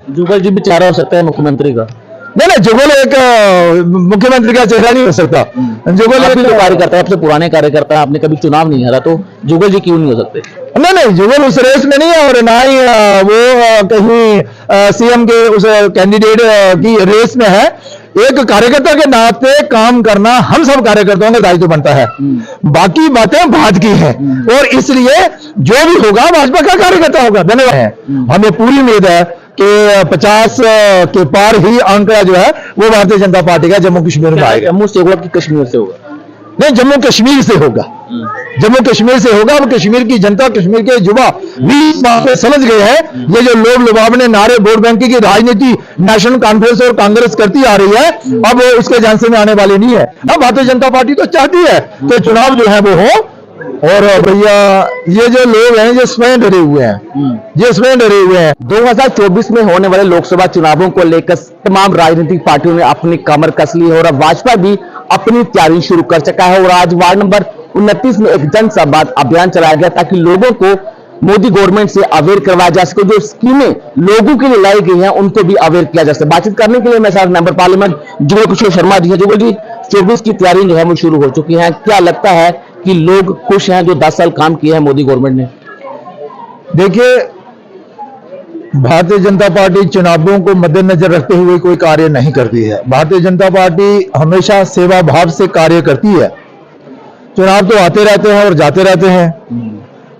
जुगल जी भी चेहरा हो सकता है मुख्यमंत्री का। नहीं, जुगल एक मुख्यमंत्री का चेहरा नहीं हो सकता। जुगल आप भी तो कार्यकर्ता है, आपसे पुराने कार्यकर्ता हैं, आपने कभी चुनाव नहीं हारा, तो जुगल जी क्यों नहीं हो सकते? नहीं, जुगल उस रेस में नहीं है और ना ही वो कहीं सीएम के उस कैंडिडेट की रेस में है। एक कार्यकर्ता के नाते काम करना हम सब कार्यकर्ताओं का दायित्व बनता है। बाकी बातें बात की है और इसलिए जो भी होगा भाजपा का कार्यकर्ता होगा। धन्यवाद। हमें पूरी उम्मीद है कि 50 के पार ही आंकड़ा जो है वो भारतीय जनता पार्टी का जम्मू कश्मीर में आएगा। जम्मू से होगा कि कश्मीर से होगा? नहीं, जम्मू कश्मीर से होगा। जम्मू कश्मीर से होगा। अब कश्मीर की जनता, कश्मीर के युवा भी इस बात को समझ गए हैं। ये जो लोभ लुभावने नारे, वोट बैंकिंग की राजनीति नेशनल कॉन्फ्रेंस और कांग्रेस करती आ रही है, अब उसके झांसे में आने वाली नहीं है। अब भारतीय जनता पार्टी तो चाहती है कि चुनाव जो है वो हो। और भैया ये जो लोग हैं ये स्वयं डरे हुए हैं, ये स्वयं डरे हुए हैं। 2024 में होने वाले लोकसभा चुनावों को लेकर तमाम राजनीतिक पार्टियों ने अपनी कमर कस ली है और अब भाजपा भी अपनी तैयारी शुरू कर चुका है। और आज वार्ड नंबर 29 में एक जन संवाद अभियान चलाया गया ताकि लोगों को मोदी गवर्नमेंट से अवेयर करवाया जा सके। जो स्कीमें लोगों के लिए लाई गई हैं उनको भी अवेयर किया जा सके। बातचीत करने के लिए मेरे साथ मेंबर पार्लियामेंट जुगल किशोर शर्मा जी है। जुगल जी, 24 की तैयारी जो है वो शुरू हो चुकी है, क्या लगता है कि लोग खुश हैं जो 10 साल काम किया है मोदी गवर्नमेंट ने? देखिए, भारतीय जनता पार्टी चुनावों को मद्देनजर रखते हुए कोई कार्य नहीं करती है। भारतीय जनता पार्टी हमेशा सेवा भाव से कार्य करती है। चुनाव तो आते रहते हैं और जाते रहते हैं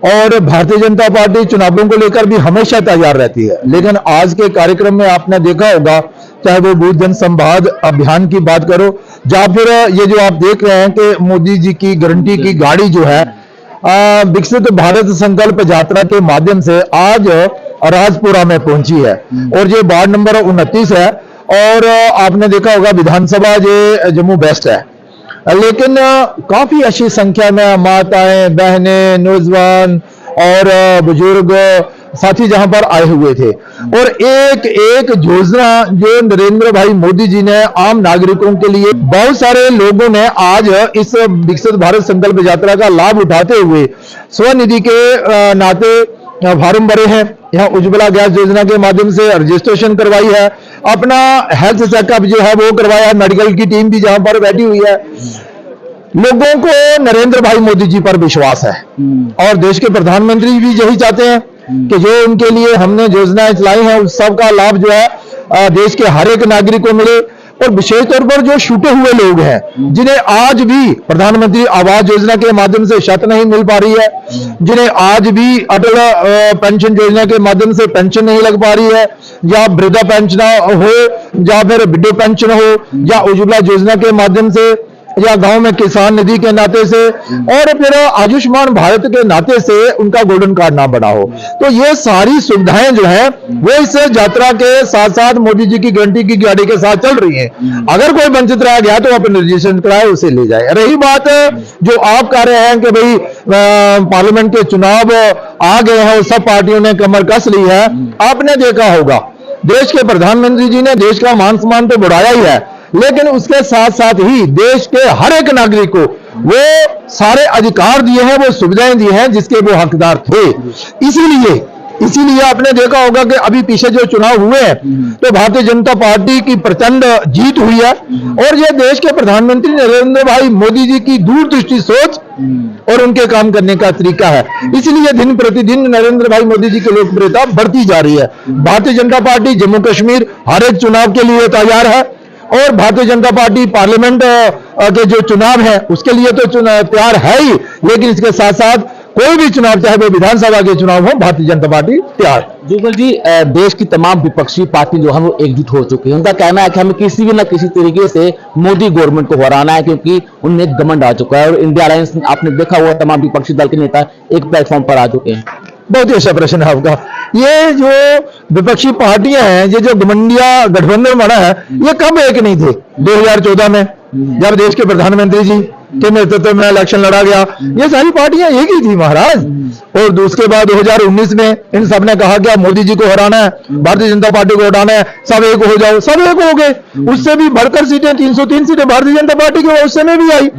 और भारतीय जनता पार्टी चुनावों को लेकर भी हमेशा तैयार रहती है। लेकिन आज के कार्यक्रम में आपने देखा होगा, चाहे वो बूथ जन संवाद अभियान की बात करो या फिर ये जो आप देख रहे हैं कि मोदी जी की गारंटी की गाड़ी जो है विकसित भारत संकल्प यात्रा के माध्यम से आज राजपुरा में पहुंची है और ये वार्ड नंबर 29 है। और आपने देखा होगा विधानसभा ये जम्मू वेस्ट है, लेकिन काफी अच्छी संख्या में माताएं, बहनें, नौजवान और बुजुर्ग साथी जहां पर आए हुए थे। और एक एक योजना जो नरेंद्र भाई मोदी जी ने आम नागरिकों के लिए, बहुत सारे लोगों ने आज इस विकसित भारत संकल्प यात्रा का लाभ उठाते हुए स्वनिधि के नाते फार्म भरे हैं। यहाँ उज्ज्वला गैस योजना के माध्यम से रजिस्ट्रेशन करवाई है, अपना हेल्थ चेकअप जो है वो करवाया है, मेडिकल की टीम भी जहां पर बैठी हुई है। लोगों को नरेंद्र भाई मोदी जी पर विश्वास है और देश के प्रधानमंत्री भी यही चाहते हैं कि जो उनके लिए हमने योजनाएं चलाई हैं उस सब का लाभ जो है देश के हर एक नागरिक को मिले। और विशेष तौर पर जो छूटे हुए लोग हैं, जिन्हें आज भी प्रधानमंत्री आवास योजना के माध्यम से छत नहीं मिल पा रही है, जिन्हें आज भी अटल पेंशन योजना के माध्यम से पेंशन नहीं लग पा रही है, या वृद्धा पेंशन हो या फिर विडो पेंशन हो या उज्ज्वला योजना के माध्यम से या गांव में किसान निधि के नाते से और फिर आयुष्मान भारत के नाते से उनका गोल्डन कार्ड ना बना हो, तो ये सारी सुविधाएं जो है वो इस यात्रा के साथ साथ मोदी जी की गारंटी की गाड़ी के साथ चल रही हैं। अगर कोई वंचित रह गया तो अपने रजिस्ट्रेशन कराए, उसे ले जाए। रही बात जो आप कह रहे हैं कि भाई पार्लियामेंट के चुनाव आ गए हैं और सब पार्टियों ने कमर कस ली है, आपने देखा होगा देश के प्रधानमंत्री जी ने देश का मान सम्मान तो बढ़ाया ही है, लेकिन उसके साथ साथ ही देश के हर एक नागरिक को वो सारे अधिकार दिए हैं, वो सुविधाएं दी हैं जिसके वो हकदार थे। इसीलिए आपने देखा होगा कि अभी पीछे जो चुनाव हुए हैं तो भारतीय जनता पार्टी की प्रचंड जीत हुई है और ये देश के प्रधानमंत्री नरेंद्र भाई मोदी जी की दूरदृष्टि सोच और उनके काम करने का तरीका है। इसलिए दिन प्रतिदिन नरेंद्र भाई मोदी जी की लोकप्रियता बढ़ती जा रही है। भारतीय जनता पार्टी जम्मू कश्मीर हर एक चुनाव के लिए तैयार है और भारतीय जनता पार्टी पार्लियामेंट के जो चुनाव है उसके लिए तो तैयार है ही, लेकिन इसके साथ साथ कोई भी चुनाव चाहे वो विधानसभा के चुनाव हो, भारतीय जनता पार्टी तैयार। जुगल जी, देश की तमाम विपक्षी पार्टी जो है वो एकजुट हो चुकी है। उनका कहना है कि हमें किसी भी न किसी तरीके से मोदी गवर्नमेंट को हराना है क्योंकि उनमें एक घमंड आ चुका है और इंडिया अलायंस आपने देखा हुआ तमाम विपक्षी दल के नेता एक प्लेटफॉर्म पर आ चुके हैं। बहुत ही अच्छा प्रश्न है आपका। ये जो विपक्षी पार्टियां हैं, ये जो घमंडिया गठबंधन बना है, ये कब एक नहीं थे? 2014 में जब देश के प्रधानमंत्री जी के नेतृत्व में इलेक्शन लड़ा गया, ये सारी पार्टियां एक ही थी महाराज। और उसके बाद 2019 में इन सब ने कहा कि मोदी जी को हराना है, भारतीय जनता पार्टी को हटाना है, सब एक हो जाओ, सब एक हो गए। उससे भी बढ़कर सीटें 303 सीटें भारतीय जनता पार्टी की उससे में भी आई।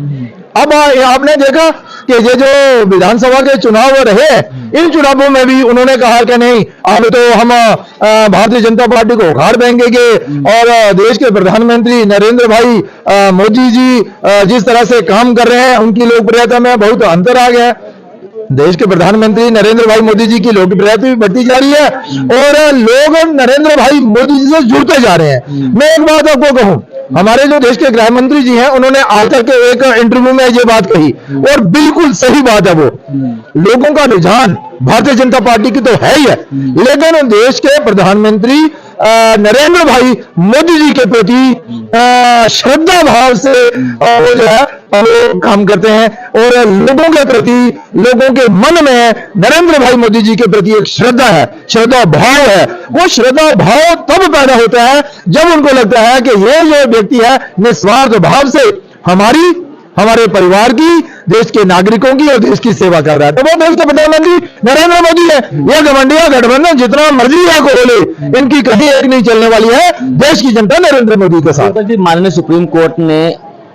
अब आपने देखा कि ये जो विधानसभा के चुनाव रहे इन चुनावों में भी उन्होंने कहा कि नहीं, अब तो हम भारतीय जनता पार्टी को उखाड़ देंगे और देश के प्रधानमंत्री नरेंद्र भाई मोदी जी जिस तरह से काम कर रहे हैं उनकी लोकप्रियता में बहुत अंतर आ गया है। देश के प्रधानमंत्री नरेंद्र भाई मोदी जी की लोकप्रियता भी बढ़ती जा रही है और लोग नरेंद्र भाई मोदी जी से जुड़ते जा रहे हैं। मैं एक बात आपको कहूं, हमारे जो देश के गृह मंत्री जी हैं उन्होंने आकर के एक इंटरव्यू में ये बात कही और बिल्कुल सही बात है। वो लोगों का रुझान भारतीय जनता पार्टी की तो है ही है, लेकिन देश के प्रधानमंत्री नरेंद्र भाई मोदी जी के प्रति श्रद्धा भाव से वो जो है वो काम करते हैं और लोगों के प्रति, लोगों के मन में नरेंद्र भाई मोदी जी के प्रति एक श्रद्धा है, श्रद्धा भाव है। वो श्रद्धा भाव तब पैदा होता है जब उनको लगता है कि ये जो व्यक्ति है निस्वार्थ भाव से हमारे परिवार की, देश के नागरिकों की और देश की सेवा कर रहा है। तो वो देश के प्रधानमंत्री नरेंद्र मोदी है। ये गठबंधन गठबंधन जितना मर्जी है खोले, इनकी कहीं एक नहीं चलने वाली है देश की जनता नरेंद्र मोदी के साथ। माननीय सुप्रीम कोर्ट ने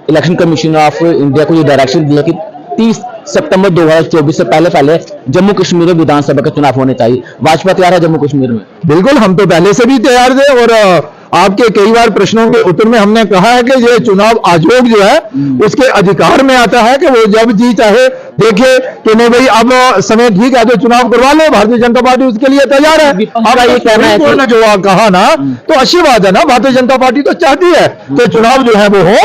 इलेक्शन कमीशन ऑफ इंडिया को ये डायरेक्शन दिया कि 30 सितंबर 2024 से पहले जम्मू कश्मीर में विधानसभा का चुनाव होने चाहिए। भाजपा तैयार है जम्मू कश्मीर में? बिल्कुल, हम तो पहले से भी तैयार थे और आपके कई बार प्रश्नों के उत्तर में हमने कहा है कि ये चुनाव आयोग जो है उसके अधिकार में आता है कि वो जब जी चाहे देखे कि नहीं भाई अब समय ठीक है तो चुनाव करवा ले। भारतीय जनता पार्टी उसके लिए तैयार है। अब ये कहना है कि जो कहा ना तो अच्छी बात है ना, भारतीय जनता पार्टी तो चाहती है कि चुनाव जो है वो हो।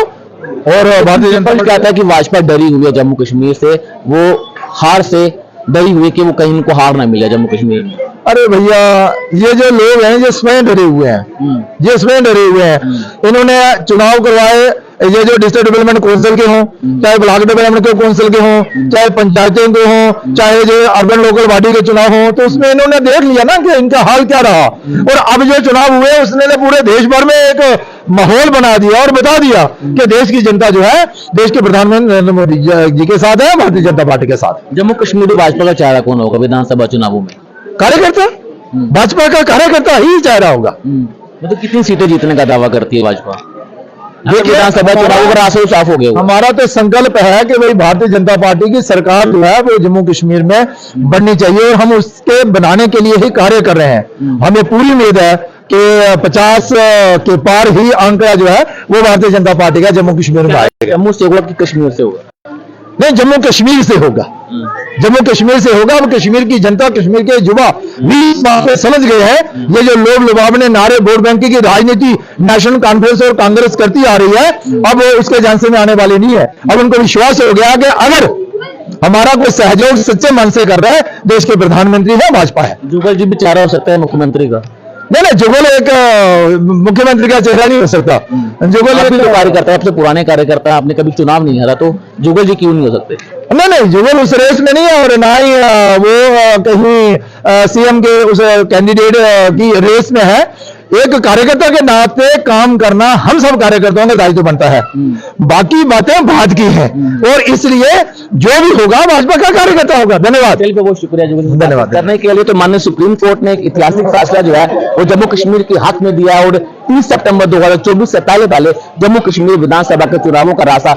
और भारतीय जनता पार्टी कहता है कि भाजपा डरी हुई है जम्मू कश्मीर से, वो हार से डरी हुई है कि वो कहीं उनको हार ना मिले जम्मू कश्मीर में। अरे भैया, ये जो लोग हैं ये स्वयं डरे हुए हैं, ये स्वयं डरे हुए हैं। इन्होंने चुनाव करवाए, ये जो डिस्ट्रिक्ट डेवलपमेंट काउंसिल के हों, चाहे ब्लॉक डेवलपमेंट के काउंसिल के हों, चाहे पंचायतों के हों, चाहे जो अर्बन लोकल बॉडी के चुनाव हों, तो उसमें इन्होंने देख लिया ना कि इनका हाल क्या रहा। और अब जो चुनाव हुए उसने पूरे देश भर में एक माहौल बना दिया और बता दिया कि देश की जनता जो है देश के प्रधानमंत्री नरेंद्र मोदी जी के साथ है, भारतीय जनता पार्टी के साथ। जम्मू कश्मीर में भाजपा का चेहरा कौन होगा विधानसभा चुनावों में? कार्यकर्ता, भाजपा का कार्यकर्ता ही चेहरा होगा। मतलब कितनी सीटें जीतने का दावा करती है भाजपा? विधानसभा चुनाव का रास्ता साफ हो गया। हमारा तो संकल्प है कि भाई भारतीय जनता पार्टी की सरकार जो है वो जम्मू कश्मीर में बननी चाहिए और हम उसके बनाने के लिए ही कार्य कर रहे हैं। हमें पूरी उम्मीद है कि 50 के पार ही आंकड़ा जो है वो भारतीय जनता पार्टी का जम्मू कश्मीर में आएगा। जम्मू से होगा कि कश्मीर से होगा? नहीं, जम्मू कश्मीर से होगा, जम्मू कश्मीर से होगा। अब कश्मीर की जनता, कश्मीर के युवा भी इस बात को समझ गए हैं। ये जो लोभ लुभावने नारे, वोट बैंकिंग की राजनीति नेशनल कॉन्फ्रेंस और कांग्रेस करती आ रही है, अब उसके झांसे में आने वाली नहीं है। अब उनको विश्वास हो गया कि अगर हमारा कोई सहयोग सच्चे मन से कर रहा है, देश के प्रधानमंत्री है, भाजपा है। जुगल जी भी चेहरा हो सकता है मुख्यमंत्री का? नहीं, जुगल एक मुख्यमंत्री का चेहरा नहीं हो सकता। जुगल एक कार्यकर्ता है, आपसे पुराने कार्यकर्ता, आपने कभी चुनाव नहीं हारा, तो जुगल जी क्यों नहीं हो सकते? नहीं, जुगल उस रेस में नहीं है और ना ही वो कहीं सीएम के उस कैंडिडेट की रेस में है। एक कार्यकर्ता के नाते काम करना हम सब कार्यकर्ताओं का दायित्व बनता है। बाकी बातें बात की हैं और इसलिए जो भी होगा भाजपा का कार्यकर्ता होगा। धन्यवाद। बहुत शुक्रिया जुगल, धन्यवाद करने के लिए। तो माननीय सुप्रीम कोर्ट ने एक ऐतिहासिक फैसला जो है वो जम्मू कश्मीर के हक में दिया और 30 सितंबर 2024 से पहले जम्मू कश्मीर विधानसभा के चुनावों का रास्ता